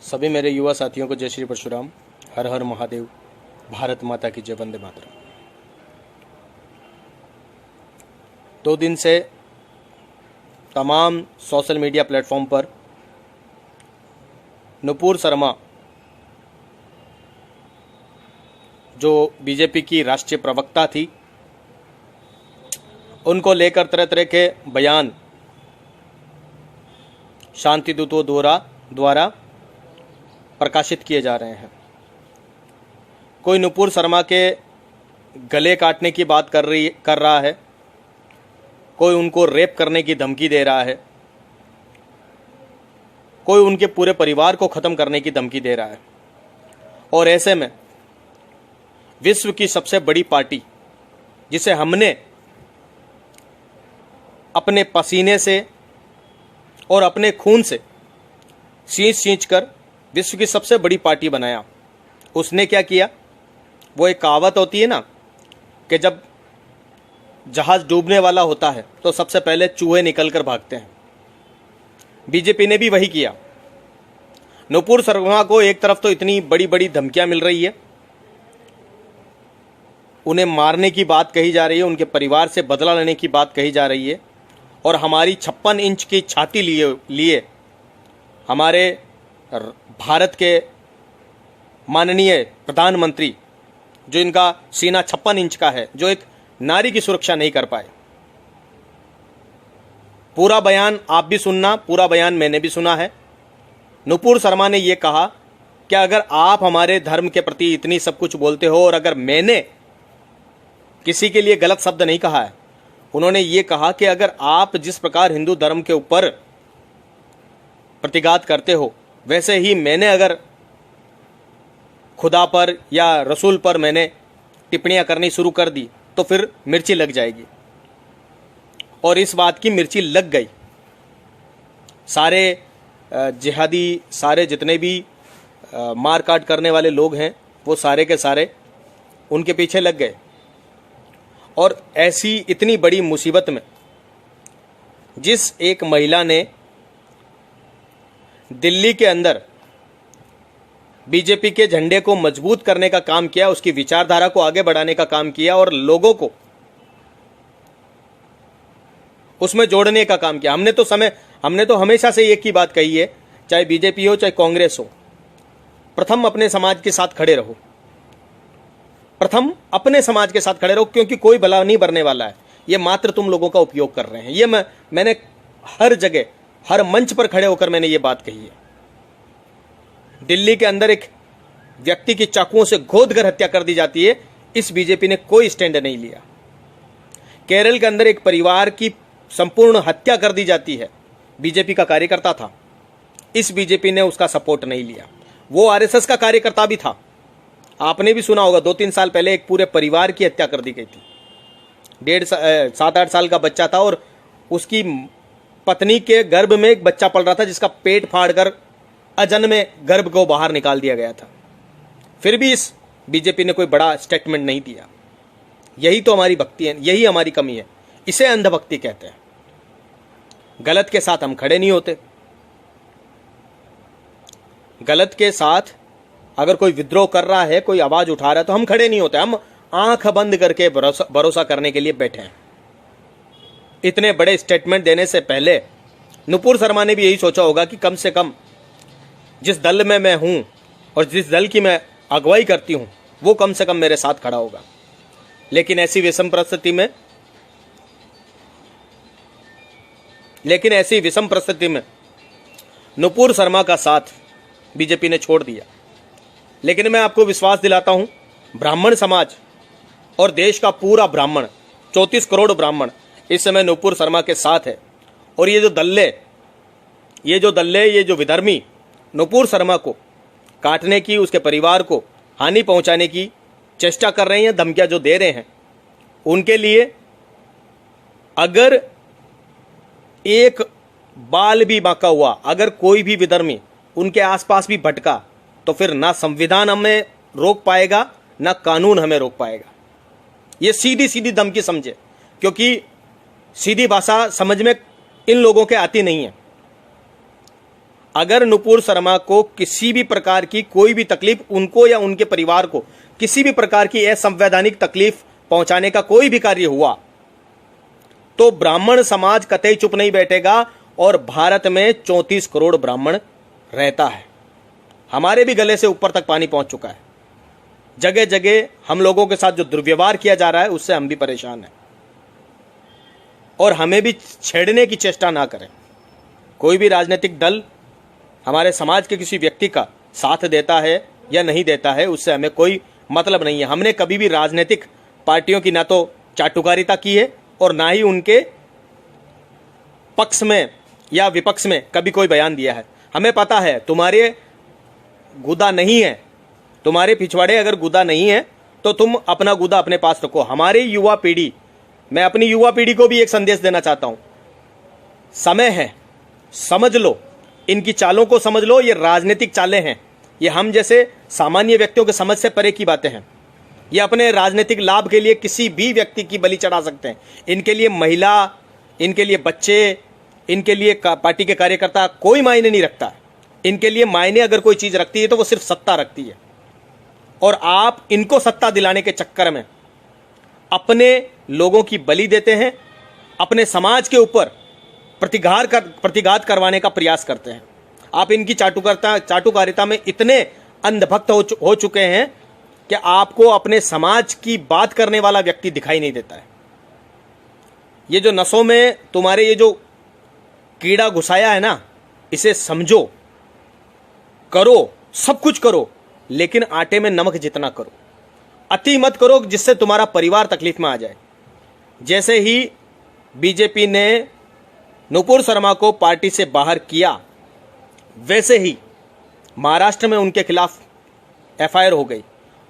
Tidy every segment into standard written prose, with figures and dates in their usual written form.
सभी मेरे युवा साथियों को जय श्री परशुराम। हर हर महादेव। भारत माता की जय। वंदे मातरम। 2 दिन से तमाम सोशल मीडिया प्लेटफॉर्म पर नुपुर शर्मा, जो बीजेपी की राष्ट्रीय प्रवक्ता थी, उनको लेकर तरह तरह के बयान शांति दूतों द्वारा प्रकाशित किए जा रहे हैं। कोई नुपुर शर्मा के गले काटने की बात कर रहा है, कोई उनको रेप करने की धमकी दे रहा है, कोई उनके पूरे परिवार को खत्म करने की धमकी दे रहा है। और ऐसे में विश्व की सबसे बड़ी पार्टी, जिसे हमने अपने पसीने से और अपने खून से सींच कर विश्व की सबसे बड़ी पार्टी बनाया, उसने क्या किया? वो एक कहावत होती है ना कि जब जहाज डूबने वाला होता है तो सबसे पहले चूहे निकल कर भागते हैं। बीजेपी ने भी वही किया। नुपुर शर्मा को एक तरफ तो इतनी बड़ी बड़ी धमकियां मिल रही है, उन्हें मारने की बात कही जा रही है, उनके परिवार से बदला लेने की बात कही जा रही है, और हमारी 56 इंच की छाती लिए हमारे भारत के माननीय प्रधानमंत्री, जो इनका सीना 56 इंच का है, जो एक नारी की सुरक्षा नहीं कर पाए। पूरा बयान आप भी सुनना, पूरा बयान मैंने भी सुना है। नुपुर शर्मा ने यह कहा कि अगर आप हमारे धर्म के प्रति इतनी सब कुछ बोलते हो, और अगर मैंने किसी के लिए गलत शब्द नहीं कहा है, उन्होंने ये कहा कि अगर आप जिस प्रकार हिंदू धर्म के ऊपर प्रतिघात करते हो, वैसे ही मैंने अगर खुदा पर या रसूल पर मैंने टिप्पणियां करनी शुरू कर दी तो फिर मिर्ची लग जाएगी। और इस बात की मिर्ची लग गई। सारे जिहादी, सारे जितने भी मारकाट करने वाले लोग हैं, वो सारे के सारे उनके पीछे लग गए। और ऐसी इतनी बड़ी मुसीबत में जिस एक महिला ने दिल्ली के अंदर बीजेपी के झंडे को मजबूत करने का काम किया, उसकी विचारधारा को आगे बढ़ाने का काम किया और लोगों को उसमें जोड़ने का काम किया। हमने तो हमेशा से एक ही बात कही है, चाहे बीजेपी हो चाहे कांग्रेस हो, प्रथम अपने समाज के साथ खड़े रहो। प्रथम अपने समाज के साथ खड़े रहो, क्योंकि कोई भला नहीं बढ़ने वाला है। ये मात्र तुम लोगों का उपयोग कर रहे हैं। ये मैंने हर जगह, हर मंच पर खड़े होकर मैंने ये बात कही है। दिल्ली के अंदर एक व्यक्ति की चाकुओं से गोद कर हत्या कर दी जाती है, इस बीजेपी ने कोई स्टैंड नहीं लिया। केरल के अंदर एक परिवार की संपूर्ण हत्या कर दी जाती है, बीजेपी का कार्यकर्ता था, इस बीजेपी ने उसका सपोर्ट नहीं लिया। वो आरएसएस का कार्यकर्ता भी था। आपने भी सुना होगा, 2-3 साल पहले एक पूरे परिवार की हत्या कर दी गई थी। 7-8 साल का बच्चा था और उसकी पत्नी के गर्भ में एक बच्चा पल रहा था, जिसका पेट फाड़कर अजन्मे गर्भ को बाहर निकाल दिया गया था। फिर भी इस बीजेपी ने कोई बड़ा स्टेटमेंट नहीं दिया। यही तो हमारी भक्ति है, यही हमारी कमी है। इसे अंधभक्ति कहते हैं। गलत के साथ हम खड़े नहीं होते। गलत के साथ अगर कोई विद्रोह कर रहा है, कोई आवाज उठा रहा है, तो हम खड़े नहीं होते। हम आंख बंद करके भरोसा करने के लिए बैठे हैं। इतने बड़े स्टेटमेंट देने से पहले नुपुर शर्मा ने भी यही सोचा होगा कि कम से कम जिस दल में मैं हूं और जिस दल की मैं अगुवाई करती हूं, वो कम से कम मेरे साथ खड़ा होगा। लेकिन ऐसी विषम परिस्थिति में नुपुर शर्मा का साथ बीजेपी ने छोड़ दिया। लेकिन मैं आपको विश्वास दिलाता हूं, ब्राह्मण समाज और देश का पूरा ब्राह्मण, 34 करोड़ ब्राह्मण इस समय नुपुर शर्मा के साथ है। और ये जो विधर्मी नुपुर शर्मा को काटने की, उसके परिवार को हानि पहुंचाने की चेष्टा कर रहे हैं, धमकियां जो दे रहे हैं, उनके लिए अगर एक बाल भी बांका हुआ, अगर कोई भी विधर्मी उनके आसपास भी भटका, तो फिर ना संविधान हमें रोक पाएगा, ना कानून हमें रोक पाएगा। ये सीधी सीधी धमकी समझे, क्योंकि सीधी भाषा समझ में इन लोगों के आती नहीं है। अगर नुपुर शर्मा को किसी भी प्रकार की कोई भी तकलीफ, उनको या उनके परिवार को किसी भी प्रकार की असंवैधानिक तकलीफ पहुंचाने का कोई भी कार्य हुआ तो ब्राह्मण समाज कतई चुप नहीं बैठेगा। और भारत में 34 करोड़ ब्राह्मण रहता है, हमारे भी गले से ऊपर तक पानी पहुंच चुका है। जगह जगह हम लोगों के साथ जो दुर्व्यवहार किया जा रहा है उससे हम भी परेशान हैं, और हमें भी छेड़ने की चेष्टा ना करें। कोई भी राजनीतिक दल हमारे समाज के किसी व्यक्ति का साथ देता है या नहीं देता है, उससे हमें कोई मतलब नहीं है। हमने कभी भी राजनीतिक पार्टियों की ना तो चाटुकारिता की है और ना ही उनके पक्ष में या विपक्ष में कभी कोई बयान दिया है। हमें पता है तुम्हारे गुदा नहीं है, तुम्हारे पिछवाड़े अगर गुदा नहीं है तो तुम अपना गुदा अपने पास रखो। हमारी युवा पीढ़ी, मैं अपनी युवा पीढ़ी को भी एक संदेश देना चाहता हूं, समय है, समझ लो, इनकी चालों को समझ लो। ये राजनीतिक चालें हैं, ये हम जैसे सामान्य व्यक्तियों के समझ से परे की बातें हैं। ये अपने राजनीतिक लाभ के लिए किसी भी व्यक्ति की बलि चढ़ा सकते हैं। इनके लिए महिला, इनके लिए बच्चे, इनके लिए पार्टी के कार्यकर्ता कोई मायने नहीं रखता। इनके लिए मायने अगर कोई चीज रखती है तो वो सिर्फ सत्ता रखती है। और आप इनको सत्ता दिलाने के चक्कर में अपने लोगों की बलि देते हैं, अपने समाज के ऊपर प्रतिघात करवाने का प्रयास करते हैं। आप इनकी चाटुकारिता में इतने अंधभक्त हो चुके हैं कि आपको अपने समाज की बात करने वाला व्यक्ति दिखाई नहीं देता है। ये जो नसों में तुम्हारे ये जो कीड़ा घुसाया है ना, इसे समझो, करो, सब कुछ करो, लेकिन आटे में नमक जितना करो, अति मत करो जिससे तुम्हारा परिवार तकलीफ में आ जाए। जैसे ही बीजेपी ने नुपुर शर्मा को पार्टी से बाहर किया, वैसे ही महाराष्ट्र में उनके खिलाफ एफआईआर हो गई,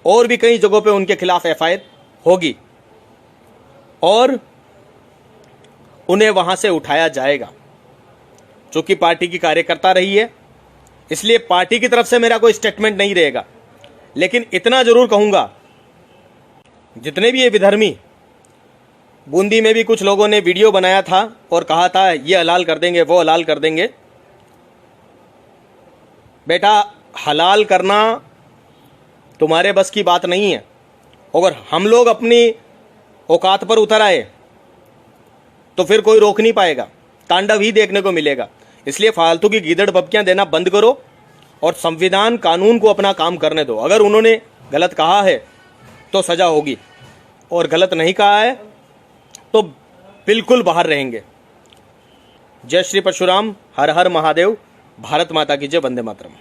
और भी कई जगहों पे उनके खिलाफ एफआईआर होगी, और उन्हें वहां से उठाया जाएगा। चूंकि पार्टी की कार्यकर्ता रही है, इसलिए पार्टी की तरफ से मेरा कोई स्टेटमेंट नहीं रहेगा, लेकिन इतना जरूर कहूंगा, जितने भी ये विधर्मी, बूंदी में भी कुछ लोगों ने वीडियो बनाया था और कहा था ये हलाल कर देंगे, वो हलाल कर देंगे। बेटा, हलाल करना तुम्हारे बस की बात नहीं है। अगर हम लोग अपनी औकात पर उतर आए तो फिर कोई रोक नहीं पाएगा, तांडव ही देखने को मिलेगा। इसलिए फालतू की गीदड़ बबकियां देना बंद करो और संविधान कानून को अपना काम करने दो। अगर उन्होंने गलत कहा है तो सजा होगी, और गलत नहीं कहा है तो बिल्कुल बाहर रहेंगे। जय श्री परशुराम, हर हर महादेव, भारत माता की जय, वंदे मातरम।